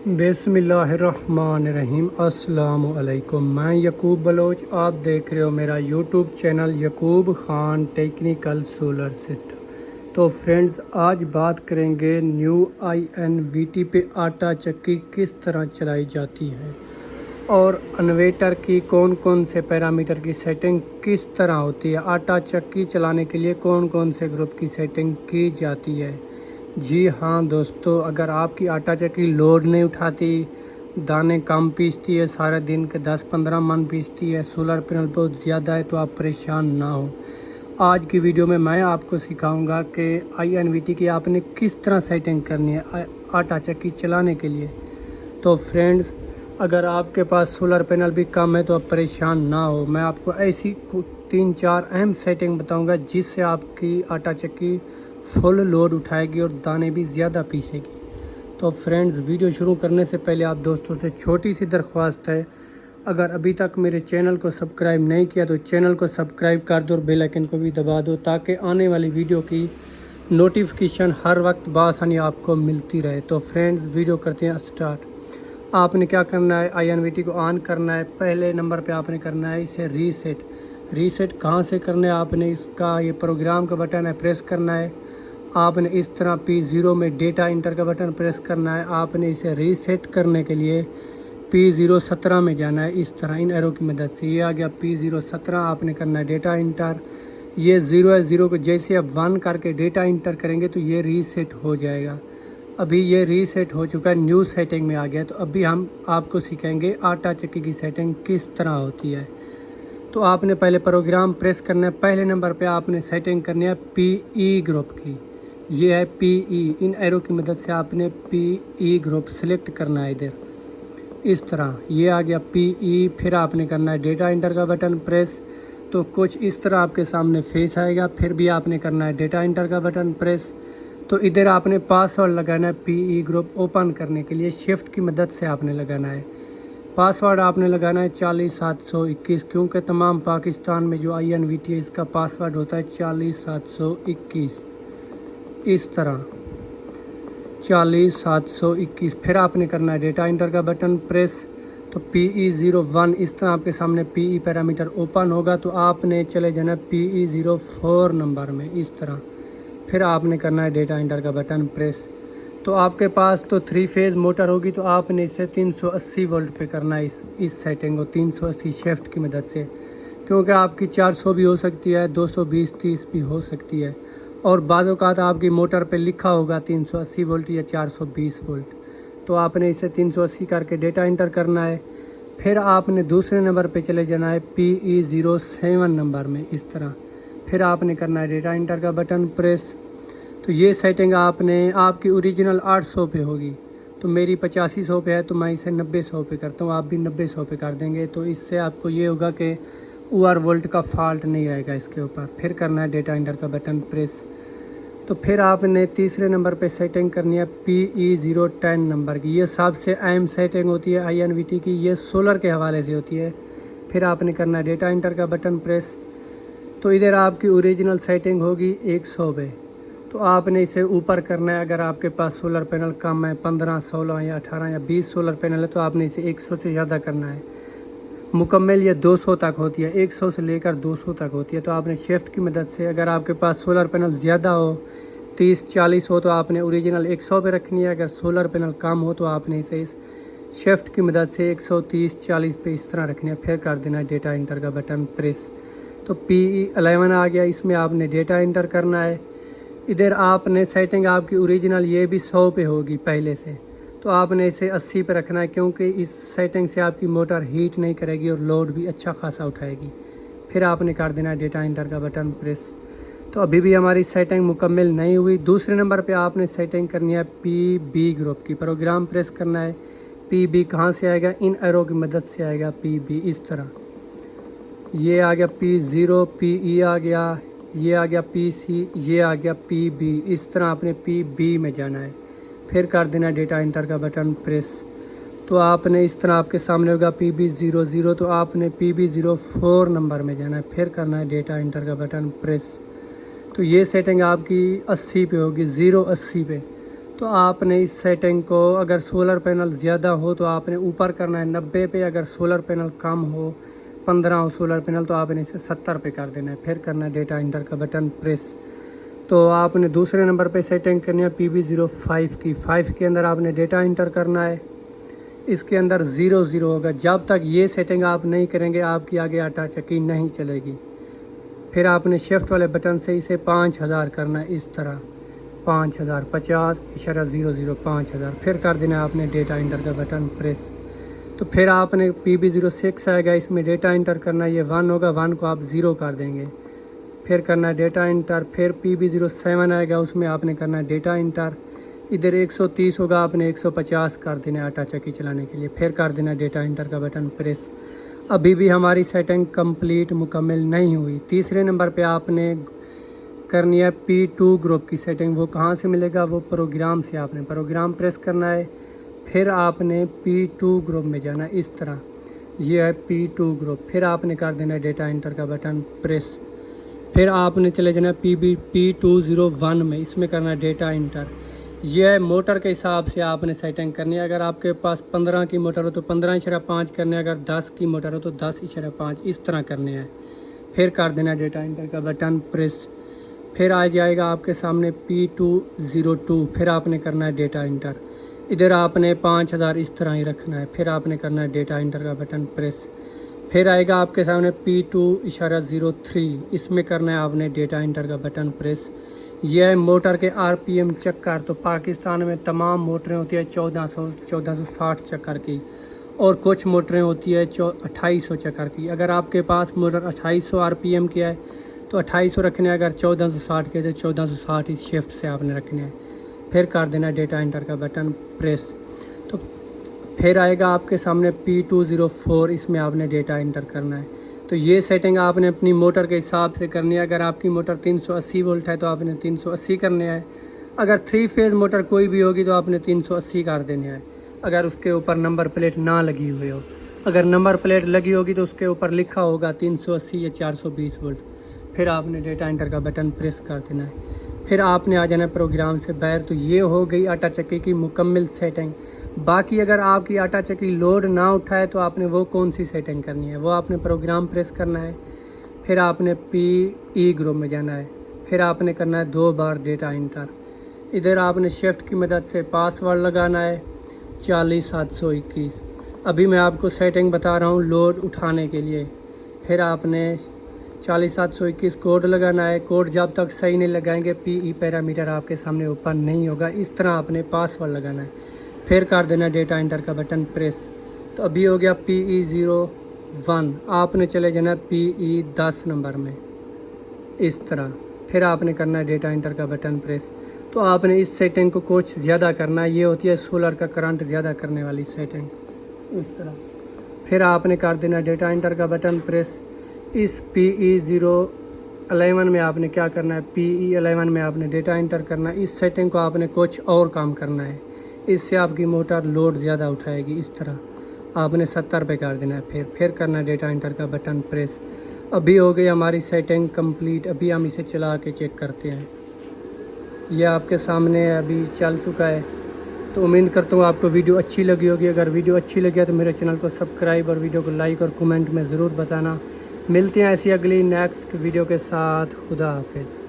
बिस्मिल्लाहिर्रहमानिर्रहीम। अस्सलामु अलैकुम। मैं यकूब बलोच, आप देख रहे हो मेरा YouTube channel Yaqub Khan technical solar system. तो फ्रेंड्स, आज बात करेंगे न्यू INVT पे आटा चक्की किस तरह चलाई जाती है और इन्वर्टर की कौन कौन से पैरामीटर की सेटिंग किस तरह होती है। आटा चक्की चलाने के लिए कौन कौन से ग्रुप की सेटिंग की जाती है। जी हाँ दोस्तों, अगर आपकी आटा चक्की लोड नहीं उठाती, दाने कम पीसती है, सारे दिन के 10-15 मन पीसती है, सोलर पैनल बहुत ज़्यादा है, तो आप परेशान ना हो। आज की वीडियो में मैं आपको सिखाऊंगा कि INVT की आपने किस तरह सेटिंग करनी है आटा चक्की चलाने के लिए। तो फ्रेंड्स, अगर आपके पास सोलर पैनल भी कम है तो आप परेशान ना हो। मैं आपको ऐसी 3-4 अहम सेटिंग बताऊंगा जिससे आपकी आटा चक्की फुल लोड उठाएगी और दाने भी ज़्यादा पीसेगी। तो फ्रेंड्स, वीडियो शुरू करने से पहले आप दोस्तों से छोटी सी दरख्वास्त है, अगर अभी तक मेरे चैनल को सब्सक्राइब नहीं किया तो चैनल को सब्सक्राइब कर दो और बेल आइकन को भी दबा दो, ताकि आने वाली वीडियो की नोटिफिकेशन हर वक्त बआसानी आपको मिलती रहे। तो फ्रेंड्स, वीडियो करते हैं स्टार्ट। आपने क्या करना है, INVT को ऑन करना है। पहले नंबर पे आपने करना है इसे रीसेट कहाँ से करना है, आपने इसका ये प्रोग्राम का बटन है प्रेस करना है। आपने इस तरह P0 में डेटा इंटर का बटन प्रेस करना है। आपने इसे रीसेट करने के लिए P017 में जाना है, इस तरह इन एरो की मदद से। ये आ गया P017, आपने करना है डेटा इंटर। ये 0 है, 0 को जैसे आप 1 करके डेटा इंटर करेंगे तो ये रीसेट हो जाएगा। अभी ये रीसेट हो चुका है, न्यू सेटिंग में आ गया। तो अभी हम आपको सिखाएंगे आटा चक्की की सेटिंग किस तरह होती है। तो आपने पहले प्रोग्राम प्रेस करना है। पहले नंबर पे आपने सेटिंग करनी है PE ग्रुप की। ये है PE, इन एरो की मदद से आपने PE ग्रुप सेलेक्ट करना है इधर, इस तरह। ये आ गया PE। फिर आपने करना है डेटा इंटर का बटन प्रेस। तो कुछ इस तरह आपके सामने फेस आएगा। फिर भी आपने करना है डेटा इंटर का बटन प्रेस। तो इधर आपने पासवर्ड लगाना है PE ग्रुप ओपन करने के लिए, शिफ्ट की मदद से आपने लगाना है। पासवर्ड आपने लगाना है 40721, क्योंकि तमाम पाकिस्तान में जो INVT है इसका पासवर्ड होता है 40721, इस तरह 40721। फिर आपने करना है डेटा इंटर का बटन प्रेस। तो PE01, इस तरह आपके सामने PE पैरामीटर ओपन होगा। तो आपने चले जाना PE04 नंबर में, इस तरह। फिर आपने करना है डेटा इंटर का बटन प्रेस। तो आपके पास तो 3 फेज़ मोटर होगी, तो आपने इसे 380 वोल्ट पे करना है इस सेटिंग को 380 शिफ्ट की मदद से, क्योंकि आपकी 400 भी हो सकती है, 220-30 भी हो सकती है। और बाज़ औक़ात आपकी मोटर पे लिखा होगा 380 वोल्ट या 420 वोल्ट। तो आपने इसे 380 करके डेटा इंटर करना है। फिर आपने दूसरे नंबर पे चले जाना है PE07 नंबर में, इस तरह। फिर आपने करना है डेटा इंटर का बटन प्रेस। तो ये सेटिंग आपकी ओरिजिनल 800 पे होगी, तो मेरी 8500 पे है, तो मैं इसे 90-100 पे करता हूँ। आप भी 90-100 पे कर देंगे, तो इससे आपको ये होगा कि ओवर वोल्ट का फॉल्ट नहीं आएगा इसके ऊपर। फिर करना है डेटा इंटर का बटन प्रेस। तो फिर आपने तीसरे नंबर पे सेटिंग करनी है PE010 नंबर की। ये सबसे अहम सेटिंग होती है INVT की, ये सोलर के हवाले से होती है। फिर आपने करना है डेटा इंटर का बटन प्रेस। तो इधर आपकी ओरिजिनल सेटिंग होगी 100 पे, तो आपने इसे ऊपर करना है। अगर आपके पास सोलर पैनल कम है, 15, 16 या 18 या 20 सोलर पैनल है, तो आपने इसे 100 से ज़्यादा करना है। मुकम्मल ये 200 तक होती है, 100 से लेकर 200 तक होती है। तो आपने शिफ्ट की मदद से, अगर आपके पास सोलर पैनल ज़्यादा हो, 30-40 हो, तो आपने ओरिजिनल 100 पे रखनी है। अगर सोलर पैनल कम हो तो आपने इसे इस शिफ्ट की मदद से 130-40 पे इस तरह रखनी है। फिर कर देना है डेटा इंटर का बटन प्रेस। तो PE11 आ गया, इसमें आपने डेटा इंटर करना है। इधर आपने सेटिंग आपकी ओरिजिनल ये भी 100 पे होगी पहले से, तो आपने इसे 80 पे रखना है, क्योंकि इस सेटिंग से आपकी मोटर हीट नहीं करेगी और लोड भी अच्छा खासा उठाएगी। फिर आपने कर देना है डेटा इंटर का बटन प्रेस। तो अभी भी हमारी सेटिंग मुकम्मल नहीं हुई। दूसरे नंबर पे आपने सेटिंग करनी है PB ग्रुप की। प्रोग्राम प्रेस करना है। PB कहाँ से आएगा, इन एरो की मदद से आएगा PB, इस तरह। ये आ गया P0, PE आ गया, ये आ गया PC, ये आ गया PB, इस तरह आपने PB में जाना है। फिर कर देना डेटा इंटर का बटन प्रेस। तो आपने इस तरह आपके सामने होगा PB00, तो आपने PB04 नंबर में जाना है। फिर करना है डेटा इंटर का बटन प्रेस। तो ये सेटिंग आपकी 80 पे होगी, 0-80 पे। تو آپ نے اس سیٹنگ کو اگر سولر پینل زیادہ ہو تو آپ نے اوپر کرنا ہے 90 پہ، اگر سولر پینل کم ہو 15 ہو سولر پینل تو آپ نے اسے 70 پہ کر دینا ہے، پھر کرنا ہے ڈیٹا انٹر کا بٹن پریس۔ تو آپ نے دوسرے نمبر پہ سیٹنگ کرنی ہے PB05 کی، 5 کے اندر آپ نے ڈیٹا انٹر کرنا ہے، اس کے اندر 00 ہوگا۔ جب تک یہ سیٹنگ آپ نہیں کریں گے آپ کی آگے آٹا چکی نہیں چلے گی۔ پھر آپ نے شفٹ والے بٹن سے اسے 5000 کرنا ہے، اس طرح 5000 50.00 5000، پھر کر دینا ہے آپ نے ڈیٹا انٹر کا بٹن پریس۔ تو پھر آپ نے PB06 آئے گا، اس میں ڈیٹا انٹر کرنا ہے، یہ 1 ہوگا، 1 کو آپ 0 کر دیں گے، پھر کرنا ہے ڈیٹا انٹر۔ پھر PB07 آئے گا، اس میں آپ نے کرنا ہے ڈیٹا انٹر، ادھر 130 ہوگا، آپ نے 150 کر دینا ہے آٹا چکی چلانے کے لیے، پھر کر دینا ہے ڈیٹا انٹر کا بٹن پریس۔ ابھی بھی ہماری سیٹنگ کمپلیٹ مکمل نہیں ہوئی۔ تیسرے نمبر پہ آپ نے کرنی ہے P2 گروپ کی سیٹنگ، وہ کہاں سے ملے گا؟ وہ پروگرام سے، آپ نے پروگرام پریس کرنا ہے، پھر آپ نے P2 گروپ میں جانا ہے، اس طرح یہ ہے P2 گروپ، پھر آپ نے کر دینا ہے ڈیٹا انٹر کا بٹن پریس۔ پھر آپ نے چلے جانا ہے P201 میں، اس میں کرنا ہے ڈیٹا انٹر۔ یہ ہے موٹر کے حساب سے آپ نے سیٹنگ کرنی ہے، اگر آپ کے پاس 15 کی موٹر ہو تو 15.5 کرنے، اگر 10 کی موٹر ہو تو 10.5 اس طرح کرنے ہیں، پھر کر دینا ہے ڈیٹا انٹر کا بٹن پریس۔ پھر آ جائے گا آپ کے سامنے P202، پھر آپ نے کرنا ہے ڈیٹا انٹر، ادھر آپ نے 5000 اس طرح ہی رکھنا ہے، پھر آپ نے کرنا ہے ڈیٹا انٹر کا بٹن پریس۔ پھر آئے گا آپ کے سامنے P2.03، اس میں کرنا ہے آپ نے ڈیٹا انٹر کا بٹن پریس۔ یہ ہے موٹر کے RPM چکر، تو پاکستان میں تمام موٹریں ہوتی ہیں 1460 چکر کی، اور کچھ موٹریں ہوتی ہے 2800 چکر کی۔ اگر آپ کے پاس موٹر 2800 RPM کی ہے تو 2800 رکھنے ہیں، اگر 1460 کے تو 1460 اس شفٹ سے آپ نے رکھنے ہیں، پھر کر دینا ڈیٹا انٹر کا بٹن پریس۔ تو پھر آئے گا آپ کے سامنے P204، اس میں آپ نے ڈیٹا انٹر کرنا ہے۔ تو یہ سیٹنگ آپ نے اپنی موٹر کے حساب سے کرنی ہے، اگر آپ کی موٹر 380 وولٹ ہے تو آپ نے 380 کرنے ہے، اگر 3 فیز موٹر کوئی بھی ہوگی تو آپ نے 380 کر دینے ہے، اگر اس کے اوپر نمبر پلیٹ نہ لگی ہوئی ہو۔ اگر نمبر پلیٹ لگی ہوگی تو اس کے اوپر لکھا ہوگا 380 یا 420 وولٹ، پھر آپ نے ڈیٹا انٹر کا بٹن پریس کر دینا ہے، پھر آپ نے آ جانا ہے پروگرام سے باہر۔ تو یہ ہو گئی آٹا چکی کی مکمل سیٹنگ۔ باقی اگر آپ کی آٹا چکی لوڈ نہ اٹھائے تو آپ نے وہ کون سی سیٹنگ کرنی ہے؟ وہ آپ نے پروگرام پریس کرنا ہے، پھر آپ نے PE گروپ میں جانا ہے، پھر آپ نے کرنا ہے 2 بار ڈیٹا انٹر، ادھر آپ نے شفٹ کی مدد سے پاسورڈ لگانا ہے 40721۔ ابھی میں آپ کو سیٹنگ بتا رہا ہوں لوڈ اٹھانے کے لیے، پھر آپ نے 40721 کوڈ لگانا ہے، کوڈ جب تک صحیح نہیں لگائیں گے PE پیرامیٹر آپ کے سامنے اوپن نہیں ہوگا، اس طرح آپ نے پاسورڈ لگانا ہے، پھر کر دینا ڈیٹا انٹر کا بٹن پریس۔ تو ابھی ہو گیا PE01، آپ نے چلے جانا PE10 نمبر میں، اس طرح پھر آپ نے کرنا ہے ڈیٹا انٹر کا بٹن پریس۔ تو آپ نے اس سیٹنگ کو کچھ زیادہ کرنا ہے، یہ ہوتی ہے سولر کا کرنٹ زیادہ کرنے والی سیٹنگ، اس طرح پھر آپ نے کر دینا ڈیٹا انٹر کا بٹن پریس۔ اس PE011 میں آپ نے کیا کرنا ہے؟ PE11 میں آپ نے ڈیٹا انٹر کرنا ہے، اس سیٹنگ کو آپ نے کچھ اور کام کرنا ہے، اس سے آپ کی موٹر لوڈ زیادہ اٹھائے گی، اس طرح آپ نے 70 پہ کر دینا ہے، پھر کرنا ہے ڈیٹا انٹر کا بٹن پریس۔ ابھی ہو گئی ہماری سیٹنگ کمپلیٹ، ابھی ہم اسے چلا کے چیک کرتے ہیں، یہ آپ کے سامنے ابھی چل چکا ہے۔ تو امید کرتا ہوں آپ کو ویڈیو اچھی لگی ہوگی، اگر ویڈیو اچھی لگی ہے تو میرے چینل کو سبسکرائب اور ویڈیو کو لائک اور کمنٹ میں ضرور بتانا۔ ملتے ہیں ایسی اگلی نیکسٹ ویڈیو کے ساتھ، خدا حافظ۔